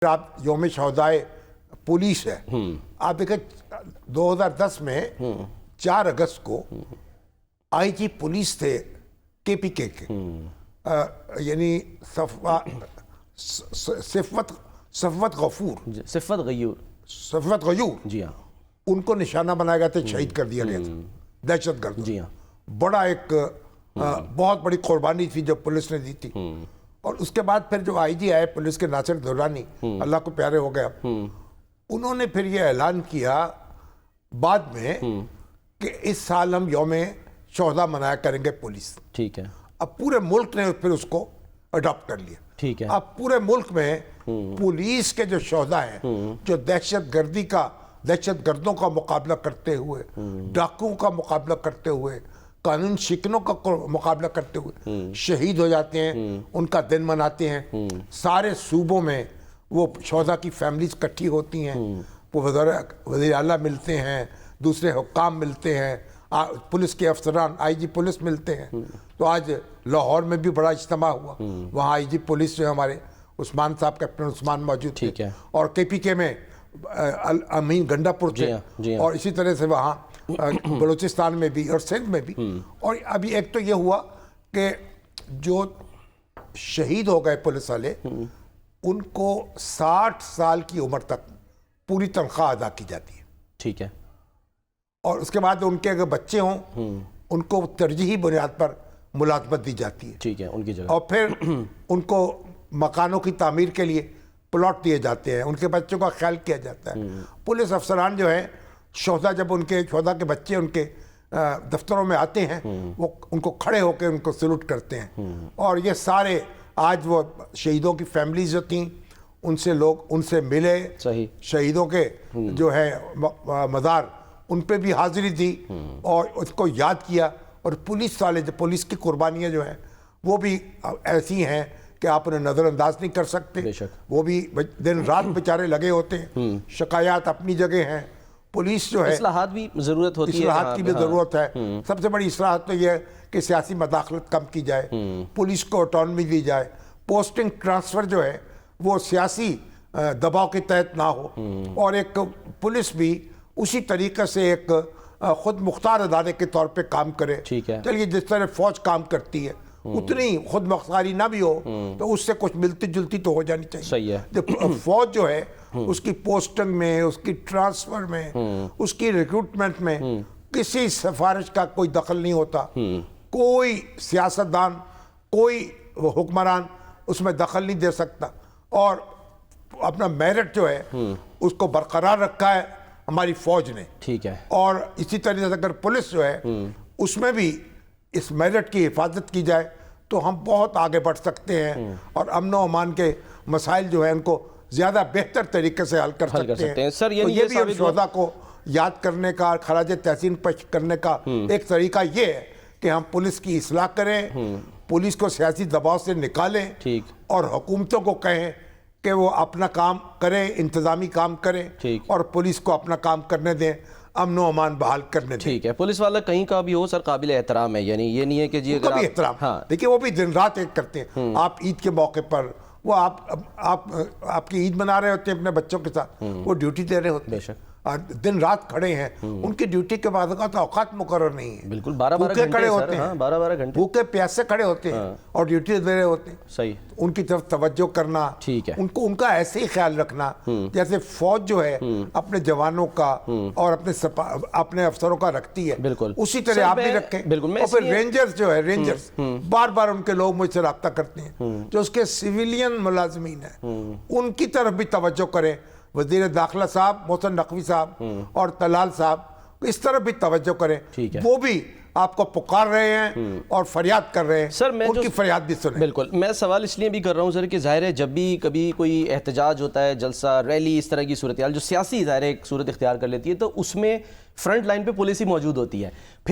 आप योम शहदाए पुलिस है, आप देखें 2010 में 4 अगस्त को आईजी पुलिस थे केपीके के, यानी सफ़वत गयूर जी हाँ, उनको निशाना बनाया गया था, शहीद कर दिया गया था दहशतगर्द। जी हाँ, बड़ा एक बहुत बड़ी कुर्बानी थी जो पुलिस ने दी थी। और उसके बाद फिर जो आईजी आए पुलिस के, नासिर दुर्रानी, अल्लाह को प्यारे हो गया, उन्होंने फिर ये ऐलान किया बाद में कि इस साल हम यौम शोहदा मनाया करेंगे पुलिस। ठीक है। अब पूरे मुल्क ने फिर उसको अडॉप्ट कर लिया। ठीक है। अब पूरे मुल्क में पुलिस के जो शोहदा हैं, जो दहशतगर्दों का मुकाबला करते हुए, डाकुओं का मुकाबला करते हुए, कानून शिकनों का मुकाबला करते हुए शहीद हो जाते हैं, उनका दिन मनाते हैं। सारे सूबों में वो शोहदा की फैमिलीज इकट्ठी होती हैं, वो वज़ीर आला मिलते हैं, दूसरे हुक्काम मिलते हैं, पुलिस के अफसरान, आईजी पुलिस मिलते हैं। तो आज लाहौर में भी बड़ा इज्तिमा हुआ, वहाँ आईजी पुलिस जो हमारे उस्मान साहब, कैप्टन उस्मान मौजूद थे, और केपीके में अमीन गंडापुर थे, और इसी तरह से वहाँ बलूचिस्तान में भी और सिंध में भी। और अभी एक तो ये हुआ कि जो शहीद हो गए पुलिस वाले, उनको 60 साल की उम्र तक पूरी तनख्वाह अदा की जाती है। ठीक है। और उसके बाद उनके अगर बच्चे हों, उनको तरजीही बुनियाद पर मुलाजमत दी जाती है। ठीक है, उनकी जगह। और फिर उनको मकानों की तामीर के लिए प्लॉट दिए जाते हैं, उनके बच्चों का ख्याल किया जाता है। पुलिस अफसरान जो है, शोहदा के बच्चे उनके दफ्तरों में आते हैं, वो उनको खड़े होकर उनको सैल्यूट करते हैं। और ये सारे आज वो शहीदों की फैमिलीज जो थी, उनसे मिले, सही, शहीदों के जो है मज़ार, उन पे भी हाजिरी दी और उसको याद किया। और पुलिस वाले, जो पुलिस की कुर्बानियाँ जो हैं, वो भी ऐसी हैं कि आप उन्हें नज़रअंदाज नहीं कर सकते। वो भी दिन रात बेचारे लगे होते हैं। शिकायत अपनी जगह हैं, पुलिस जो है, इस्लाहात भी ज़रूरत होती है, इस्लाहात की भी ज़रूरत है। सबसे बड़ी इस्लाहात तो ये है कि सियासी मदाखलत कम की जाए, पुलिस को ऑटोनॉमी दी जाए, पोस्टिंग ट्रांसफ़र जो है वो सियासी दबाव के तहत ना हो, और एक पुलिस भी उसी तरीके से एक खुद मुख्तार अदारे के तौर पे काम करे। चलिए, जिस तरह फौज काम करती है उतनी खुद मुख्तारी ना भी हो, तो उससे कुछ मिलती जुलती तो हो जानी चाहिए। सही है। जब फौज जो है, उसकी पोस्टिंग में, उसकी ट्रांसफर में, उसकी रिक्रूटमेंट में किसी सिफारिश का कोई दखल नहीं होता। कोई सियासतदान, कोई हुक्मरान उसमें दखल नहीं दे सकता, और अपना मेरिट जो है उसको बरकरार रखा है हमारी फौज ने। ठीक है। और इसी तरह से अगर पुलिस जो है उसमें भी इस मेरिट की हिफाजत की जाए, तो हम बहुत आगे बढ़ सकते हैं, और अमन व अमान के मसाइल जो है उनको ज़्यादा बेहतर तरीके से हल कर सकते हैं। सर, तो ये भी हम शोहदा को याद करने का, खराज तहसीन पेश करने का एक तरीका ये है कि हम पुलिस की इस्लाह करें, पुलिस को सियासी दबाव से निकालें, और हुकूमतों को कहें कि वो अपना काम करें, इंतज़ामी काम करें, और पुलिस को अपना काम करने दें, अमन व अमान बहाल करने दें। ठीक है। पुलिस वाला कहीं का भी हो सर, काबिल एहतराम है, यानी ये नहीं है कि जी अगर भी एहतराम। हाँ, देखिए, वो भी दिन रात एक करते हैं। आप ईद के मौके पर वो आपकी ईद मना रहे होते हैं अपने बच्चों के साथ, वो ड्यूटी दे रहे होते हैं, दिन रात खड़े हैं। उनकी ड्यूटी के बाद का तो औकात मुकर्रर नहीं है। बिल्कुल, 12-12 घंटे खड़े होते हैं, 12-12 घंटे भूखे प्यासे खड़े होते हैं, और ड्यूटी दे रहे होते हैं। सही। उनकी तरफ तवज्जो करना, ठीक है, उनका ऐसे ही ख्याल रखना जैसे फौज जो है अपने जवानों का और अपने अफसरों का रखती है, बिल्कुल उसी तरह आप भी रखें। और फिर रेंजर्स जो है, रेंजर्स बार बार उनके लोग मुझसे रब्ता करते हैं, जो उसके सिविलियन मुलाजमीन है, उनकी तरफ भी तवज्जो करें। वज़ीर दाखिला साहब, मोहसिन नकवी साहब और तलाल साहब इस तरफ भी तवज्जो करें। वो भी आपको पुकार रहे हैं और फरियाद कर रहे हैं। सर, मैं उनकी फरियाद भी सुनें। बिल्कुल, मैं सवाल इसलिए भी कर रहा हूँ सर कि ज़ाहिर है जब भी कभी कोई एहतजाज होता है, जलसा, रैली, इस तरह की सूरत हाल जो सियासी ज़ाहिर एक सूरत इख्तियार कर लेती है, तो उसमें फ्रंट लाइन पे पुलिस ही मौजूद होती है।